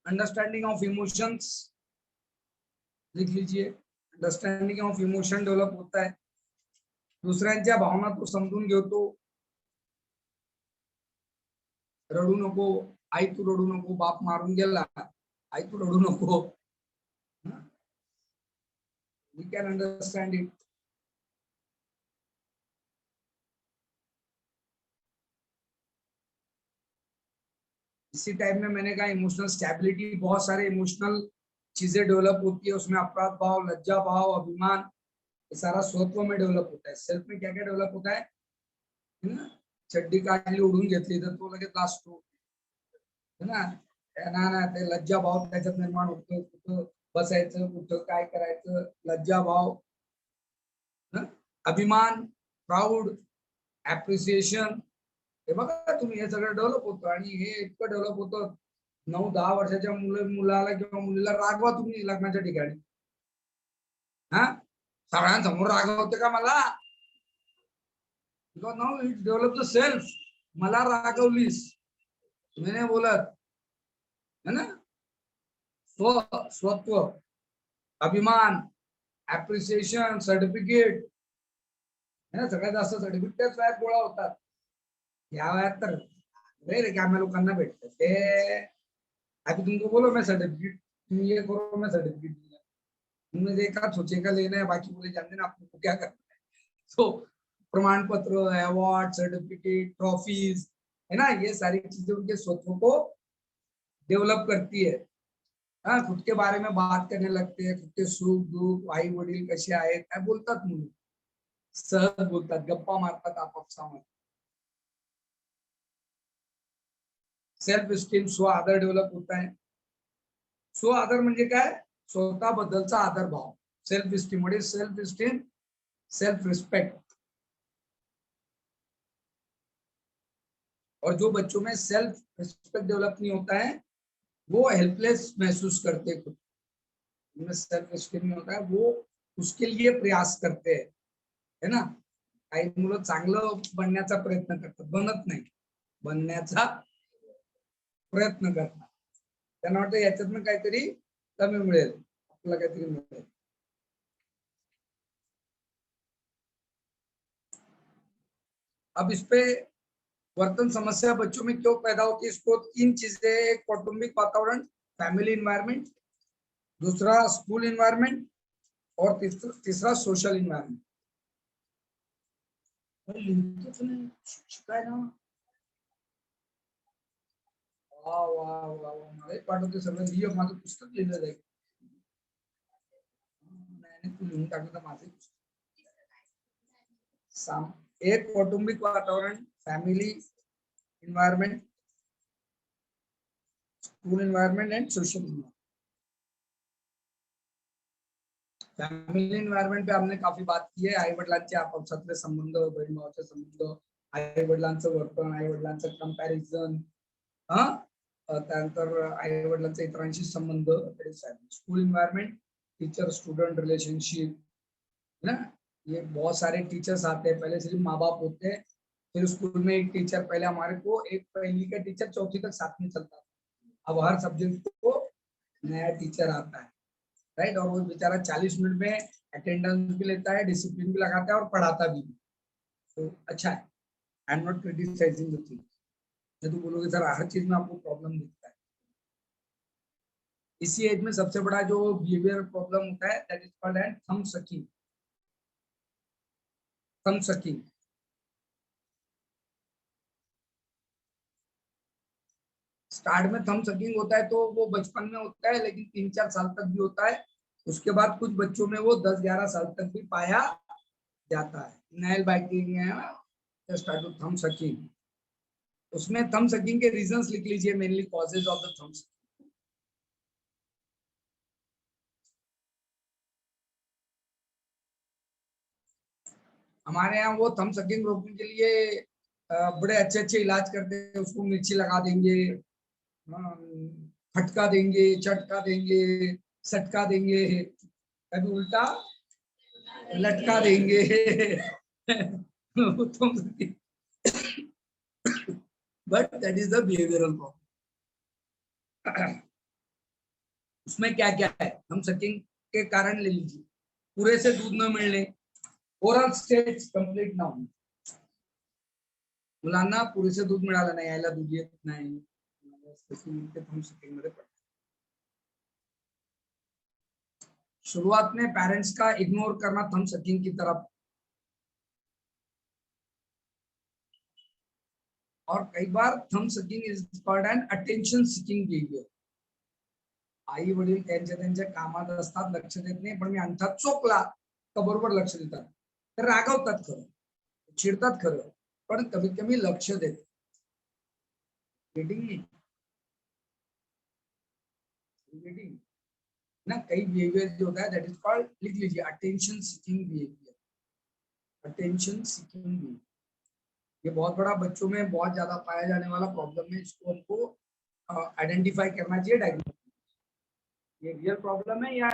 अंडरस्टैंडिंग ऑफ इमोशंस लिख लीजिए, अंडरस्टैंडिंग ऑफ इमोशन डेवलप होता है। दुसऱ्यांच्या भावना तो समजून घेतो, रडू नको, आई तू रडू नको, बाप मारून गेला, आई तू रडू नको, वी कैन अंडरस्टैंड इट। इसी टाइम में मैंने कहा इमोशनल स्टेबिलिटी, बहुत सारे इमोशनल चीजें डेवलप होती है उसमें, अपराध भाव, लज्जा भाव, अभिमान, ये सारा स्वत्व में डेवलप होता है। सेल्फ में क्या क्या डेवलप होता है ना, चड्डी काढली उडून घेतली तर तो लगेच लाजतो है ना, ना ते लज्जा भाव त्याच्यात निर्माण होतो, कुठं बसायचं, कुठं काय करायचं, लज्जा भाव, अभिमान, प्राऊड, ऍप्रिसिएशन, हे बघा तुम्ही हे सगळं डेव्हलप होतं। आणि हे इतकं डेव्हलप होतं, 9-10 वर्षाच्या मुलाला किंवा मुलीला रागवा तुम्ही लग्नाच्या ठिकाणी, हा सगळ्यांसमोर रागवते का मला, now it develop the self, मला रागवलीस तुम्ही नाही बोलत है ना। स्वत्व, अभिमान, ऍप्रिसिएशन, सर्टिफिकेट है ना, सगळ्यात जास्त सर्टिफिकेट त्याच वयात गोळा होतात। या वयात तर रिकाम्या लोकांना भेटतं ते, अभी तुमको बोलो मैं सर्टिफिकेट, तुम ये करो मैं सर्टिफिकेट दूंगा, तुमने देखा सोचेगा लेना है, बाकी बोले जानते ना आपको क्या करना है। तो प्रमाण पत्र, अवार्ड, सर्टिफिकेट, ट्रॉफीज है ना, ये सारी चीजें उनके स्वत्व को डेवलप करती है। हाँ, खुद के बारे में बात करने लगते हैं, खुद के सुख दुःख, आई वडील कसे आहेत काय बोलतात मुलं, सहज बोलतात, गप्पा मारतात आपापसामध्ये। सेल्फ एस्टीम, स्व आदर डेव्हलप होता है। स्व आदर म्हणजे काय, स्वतःबद्दलचा आदर भाव। सेल्फ एस्टीम म्हणजे सेल्फ एस्टीम, सेल्फ रिस्पेक्ट। और जो बच्चों में सेल्फ रिस्पेक्ट डेवलप नहीं होता है वो हेल्पलेस महसूस करते, खुद में सेल्फ एस्टीम नहीं होता है वो उसके लिए प्रयास करते हैं है ना. काही मुलं चांगलं बनण्याचा प्रयत्न करतात, बनत नाही, बनण्याचा प्रयत्न करतात. त्यांना वाटतं याच्यातनं काहीतरी कमी मिळेल, आपल्याला काहीतरी मिळेल. अब इस पे वर्तन समस्या बच्चों में क्यों पैदा होती है, इसको 3 चीजें, एक कौटुंबिक वातावरण, फैमिली इन्वायरमेंट, दूसरा स्कूल इन्वायरमेंट और तीसरा सोशल इन्वायरमेंट. शिकाय ना. वाह वाह वाह, मला पाठवते सगळं लिह, माझं पुस्तक लिहिलं जाईल. मैंने तू लिहून टाकलं तर माझे एक कौटुंबिक वातावरण, family environment, school environment and social environment. Family environment पे हमने काफी बात की है. आई वडिलांचे आपापसातले संबंध, बहीण भावाचे संबंध, आई वडिलांचं वर्तन, आई वडिलांचं कंपॅरिझन, त्यानंतर आई वडिलांचा इतरांशी संबंध. School environment, teacher student relationship, है ना. ये बहुत सारे टीचर्स आते हैं, पहले सिर्फ माँ बाप होते हैं, फिर स्कूल में एक टीचर, पहले हमारे को एक पहली का टीचर चौथी तक साथ में चलता था, अब हर सब्जेक्ट को नया टीचर आता है, राइट. और वो बेचारा 40 मिनट में अटेंडेंस भी लेता है, डिसिप्लिन भी लगाता है और पढ़ाता भी. तो अच्छा है. I am not criticising the thing. तो बोलोगे सर हर चीज में आपको प्रॉब्लम दिखता है. इसी एज में सबसे बड़ा जो बिहेवियर प्रॉब्लम होता है, that is called and thumb sucking. Thumb sucking. Start में थंब सकिंग होता है तो वो बचपन में होता है, लेकिन 3-4 साल तक भी होता है. उसके बाद कुछ बच्चों में वो 10-11 साल तक भी पाया जाता है. नेल बाइटिंग है ना, स्टार्ट टू थंब सकिंग. उसमें थंब सकिंग के रीजंस लिख लीजिए, mainly causes of the thumb sucking. हमारे यहाँ वो थंब सकिंग रोकने के लिए बड़े अच्छे अच्छे इलाज करते हैं. उसको मिर्ची लगा देंगे, फटका देंगे, चटका देंगे, सटका देंगे, कभी उल्टा लटका देंगे. But that is the behavioural problem. उसमें क्या क्या है, हम सकिंग के कारण ले लीजिए, पूरे से दूध न मिलने, ओरल स्टेज कंप्लीट ना होणे, मुलांना पुरेसे दूध मिळालं नाही, यायला दूध येत नाही, शुरुआत में पेरेंट्स का इग्नोर करना थंब सकिंग की तरफ. और कई बार thumb sucking is called an attention seeking behaviour. आई वडील त्यांच्या कामात असतात, लक्ष देत नाही, पण मी अंगठा चोकला तर बरोबर लक्ष देतात. तर रागवतात खरं, चिडतात खरं, पण कमीत कमी लक्ष देत. ना कई बिहेवियर जो होता है, दैट इज कॉल्ड, लिख लीजिए, attention seeking behaviour. Attention seeking behaviour ये बहुत बड़ा बच्चों में बहुत ज्यादा पाया जाने वाला प्रॉब्लम है. इसको हमको आइडेंटिफाई करना चाहिए, डायग्नोस. ये रियल प्रॉब्लम है या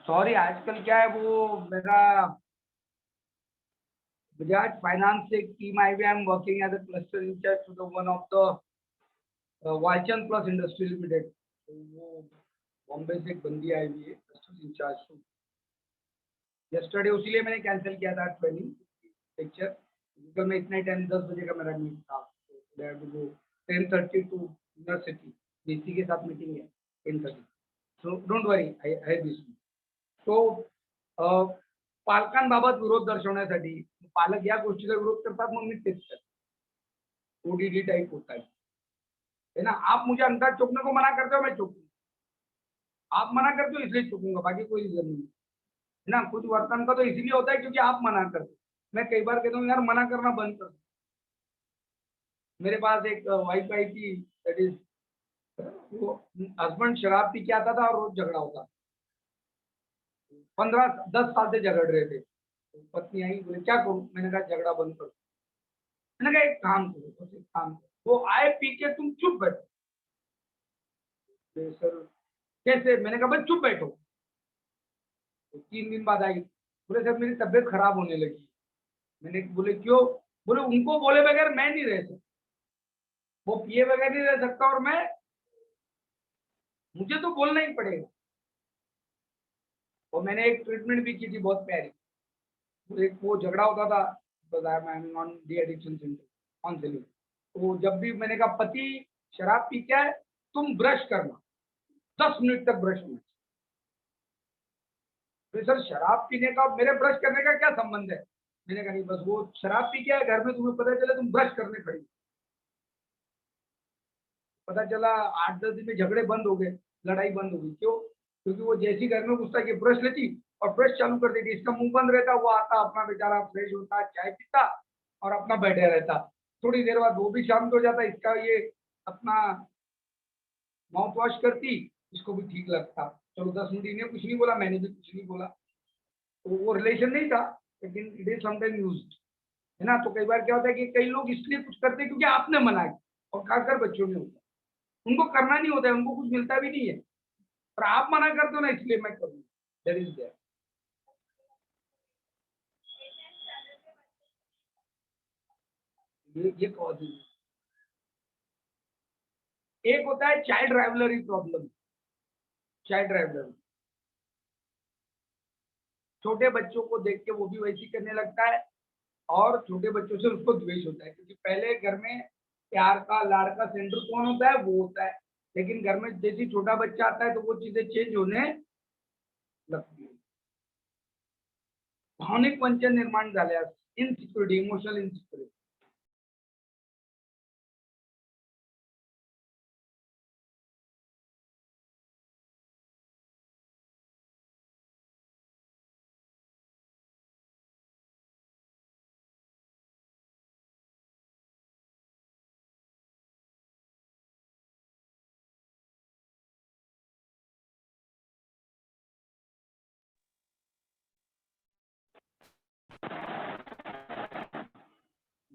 सॉरी, आजकल क्या है, वो मेरा बजाज फाइनेंस से एक टीम आई हुई. I am working as a cluster incharge to the one of the Walchand plus industry limited. वो बॉम्बे से एक बंदी आई हुई है क्लस्टर इंचार्ज. यस्टरडे उसीलिए मैंने कैंसिल किया था ट्रेनिंग लेक्चर, क्योंकि मैं इतने टाइम 10 बजे का मेरा मीट था. 10:30 टू यूनिवर्सिटी डीसी के साथ मीटिंग है 10:30. So don't worry, I this. तो पालकांबाबत विरोध दर्शवण्यासाठी पालक या गोष्टीचा विरोध करतात, मग मी तेच करतो. ओडीडी टाइप होता है ना. आप मुझे अंडा चुपने को मना करते हो, मैं चुपूंगा. आप मना करते हो इसलिए चुपूंगा, बाकी कोई रीजन नहीं है ना. कुछ वर्तन का तो इसलिए होता है क्योंकि आप मना करते हो. मैं कई बार कहता हूँ यार मना करना बंद कर. मेरे पास एक वाइफ आई थी, दैट इज, वो हस्बैंड शराब पी के आता था और रोज झगड़ा होता. 15-10 साल से झगड़ रहे थे. तो पत्नी आई, बोले क्या करूं. मैंने कहा झगड़ा बंद करो. मैंने कहा एक काम करो, बस एक काम करो. वो आए पी के, तुम चुप बैठो. बोले, सर कैसे. मैंने कहा बस चुप बैठो. तो 3 दिन बाद आई, बोले सर मेरी तबीयत खराब होने लगी. मैंने बोले क्यों. बोले उनको बोले बगैर मैं नहीं रह सकता, वो पिए बगैर नहीं रह सकता और मैं, मुझे तो बोलना ही पड़ेगा. और मैंने एक ट्रीटमेंट भी की थी बहुत प्यारी. एक वो झगड़ा होता था, on de addiction centre counselling. तो जब भी मैंने कहा पति शराब पी के आए, तुम ब्रश करना, 10 मिनट तक ब्रश करना. तो सर शराब पीने का मेरे ब्रश करने का क्या संबंध है. मैंने कहा नहीं, बस वो शराब पी के आए घर में, तुम्हें पता चले तुम ब्रश करने खड़ी. पता चला 8-10 दिन में झगड़े बंद हो गए, लड़ाई बंद हो गई. क्यों. क्योंकि वो जैसी घर में घुसता कि ब्रश लेती और ब्रश चालू कर देती. इसका मुंह बंद रहता, वो आता अपना बेचारा फ्रेश होता, चाय पीता और अपना बैठे रहता. थोड़ी देर बाद वो भी शांत हो जाता, इसका ये अपना माउथ वॉश करती, इसको भी ठीक लगता. चलो 10 मिनट, इन्हें कुछ नहीं बोला, मैंने भी कुछ नहीं बोला. तो वो रिलेशन नहीं था, लेकिन इट इज समटाइम यूज्ड, है ना. तो कई बार क्या होता है कि कई लोग इसलिए कुछ करते हैं क्योंकि आपने मना किया, और खासकर बच्चों में होता है. उनको करना नहीं होता है, उनको कुछ मिलता भी नहीं है, पर आप मना करते हो ना, इसलिए मैं करूँगा. That is there. ये कॉज है. एक होता है child rivalry problem. Child rivalry, छोटे बच्चों को देख के वो भी वैसी करने लगता है, और छोटे बच्चों से उसको द्वेष होता है. क्योंकि पहले घर में प्यार का लाड़ का सेंटर कौन होता है, वो होता है. लेकिन घर में जैसे छोटा बच्चा आता है तो वो चीजें चेंज होने लगती है. भावनिक वंचन निर्माण झाल्यास, इनसिक्युरिटी, इमोशनल इनसिक्युरिटी.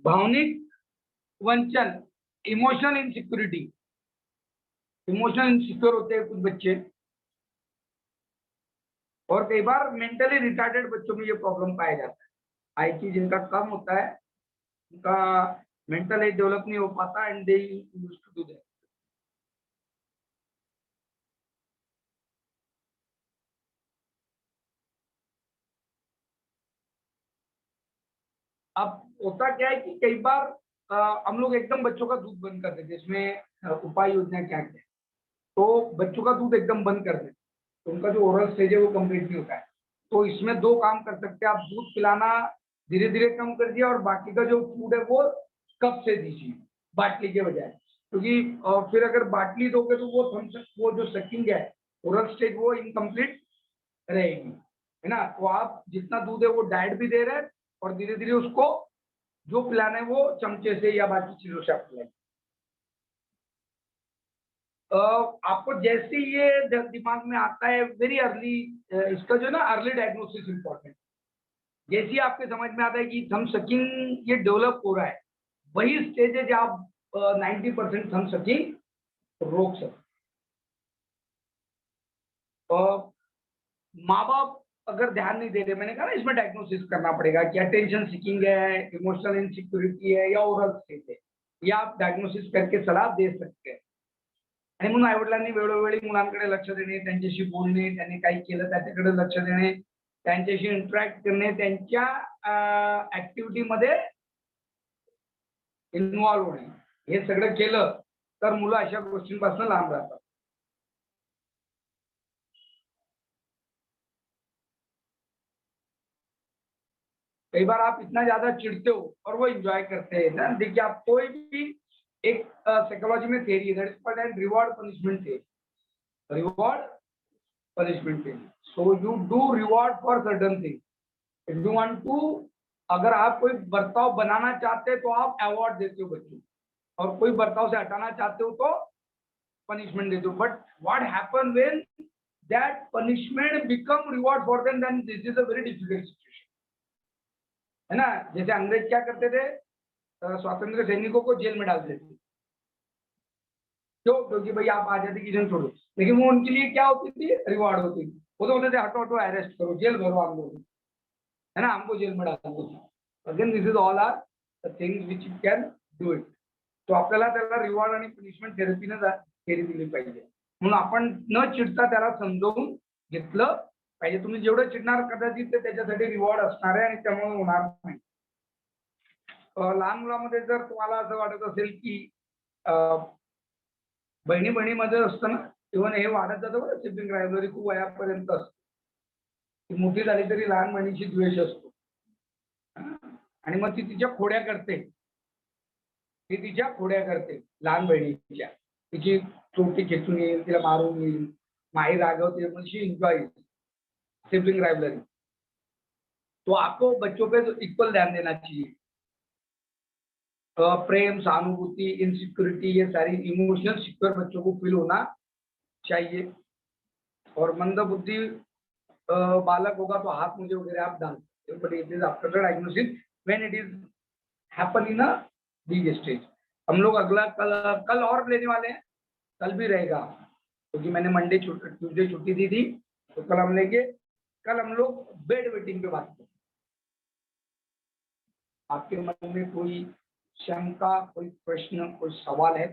भावनिक वंचन, इमोशनल इनसिक्योरिटी. इमोशनल इनसिक्योर होते हैं कुछ बच्चे, और कई बार मेंटली रिटार्डेड बच्चों में ये प्रॉब्लम पाया जाता है. आईक्यू जिनका कम होता है, उनका मेंटल एज डेवलप नहीं हो पाता, and they used to do that. अब होता क्या है कि कई बार हम लोग एकदम बच्चों का दूध बंद कर देते. इसमें उपाय योजना क्या क्या है. तो बच्चों का दूध एकदम बंद कर देते, तो उनका जो ओरल स्टेज है वो कंप्लीट नहीं होता है. तो इसमें 2 काम कर सकते हैं आप. दूध पिलाना धीरे धीरे कम कर दिया, और बाकी का जो फूड है वो कप से दीजिए, बाटली के बजाय. क्योंकि फिर अगर बाटली दोगे तो वो जो सकिंग है, ओरल स्टेज, वो इनकम्प्लीट रहेगी, है ना. तो आप जितना दूध है वो डाइट भी दे रहे हैं, और धीरे धीरे उसको जो पिलाना है वो चमचे से या बाकी चीजों से आप पिलाएं. आपको जैसे ये दिमाग में आता है वेरी अर्ली, इसका जो है ना अर्ली डायग्नोसिस इंपॉर्टेंट. जैसे ही आपके समझ में आता है कि थम सकिंग ये डेवलप हो रहा है, वही स्टेज है जब आप 90% थम सकिंग रोक सकते. माँ बाप अगर ध्यान नहीं दे रहे, मैंने कहा ना इसमें डायग्नोसिस करना पड़ेगा कि अटेंशन सीकिंग है, इमोशनल इनसिक्योरिटी है, या ओरल स्टेज है. या आप डायग्नोसिस करके सलाह दे सकते हैं. आणि म्हणून आईवडिलांनी वेळोवेळी मुलांकडे लक्ष देणे, त्यांच्याशी बोलणे, त्यांनी काही केलं त्याच्याकडे लक्ष देणे, त्यांच्याशी इंटरॅक्ट करणे, त्यांच्या ऍक्टिव्हिटीमध्ये इन्व्हॉल्व होणे, हे सगळं केलं तर मुलं अशा गोष्टींपासून लांब राहतात. कई बार आप इतना ज्यादा चिढ़ते हो और वो एंजॉय करते हैं ना। देखिए, आप कोई भी एक साइकोलॉजी में थियरी है, reward punishment theory, reward punishment theory. So you do reward for certain thing, if you want to, अगर आप कोई बर्ताव बनाना चाहते हैं तो आप अवार्ड देते हो बच्चों, और कोई बर्ताव से हटाना चाहते हो तो पनिशमेंट देते हो। But what happen when that punishment become reward for them, then this is a very difficult situation, है ना। जैसे अंग्रेज क्या करते थे, स्वतंत्र सैनिकों को जेल में डाल देते थे, क्यों? क्योंकि भाई आप आजादी की जंग छोड़ो, लेकिन वो उनके लिए क्या होती थी, रिवॉर्ड होती थी। वो तो बोलते थे हटो हटो, अरेस्ट करो, जेल भरो आप लोग, है ना, हमको जेल में डाल दो। Again this is all are the things which you can do it. तो आपल्याला त्याला रिवॉर्ड आणि पनिशमेंट थेरपीने थेरी दिली पाहिजे, म्हणून आपण न चिडता त्याला समजावून घेतलं पाहिजे। तुम्ही जेवढं चिडणार कदाचित ते त्याच्यासाठी रिवॉर्ड असणार आहे आणि त्यामुळे होणार नाही। लहान मुलामध्ये जर तुम्हाला असं वाटत असेल की बहिणी बहिणीमध्ये असतं ना, इव्हन हे वाढत जातं बरं, सिबलिंग रायव्हलरी खूप वयापर्यंत असते, ती मोठी झाली तरी लहान बहिणीची द्वेष असतो, आणि मग ती तिच्या खोड्या करते, ती तिच्या खोड्या करते लहान बहिणीच्या, तिची चोटी खेचून येईल, तिला मारून येईल, माई रागवते, पण शी एंजॉय सिबलिंग राइवलरी। तो आपको बच्चों पे इक्वल ध्यान देना चाहिए। प्रेम, सहानुभूति, इनसिक्योरिटी, ये सारी इमोशनल सिक्योर बच्चों को फील होना चाहिए। और मंद बुद्धि बालक होगा तो हाथ मुझे वगैरह आप डाल सकते हो, but it is after diagnosis when it is happen in a big stage. हम लोग अगला कल और लेने वाले हैं, कल भी रहेगा, क्योंकि मैंने मंडे ट्यूजडे छुट्टी दी थी, तो कल हम लेंगे। कल हम लोग बेड वेटिंग पे बात करेंगे। आपके मन में कोई शंका, कोई प्रश्न, कोई सवाल है?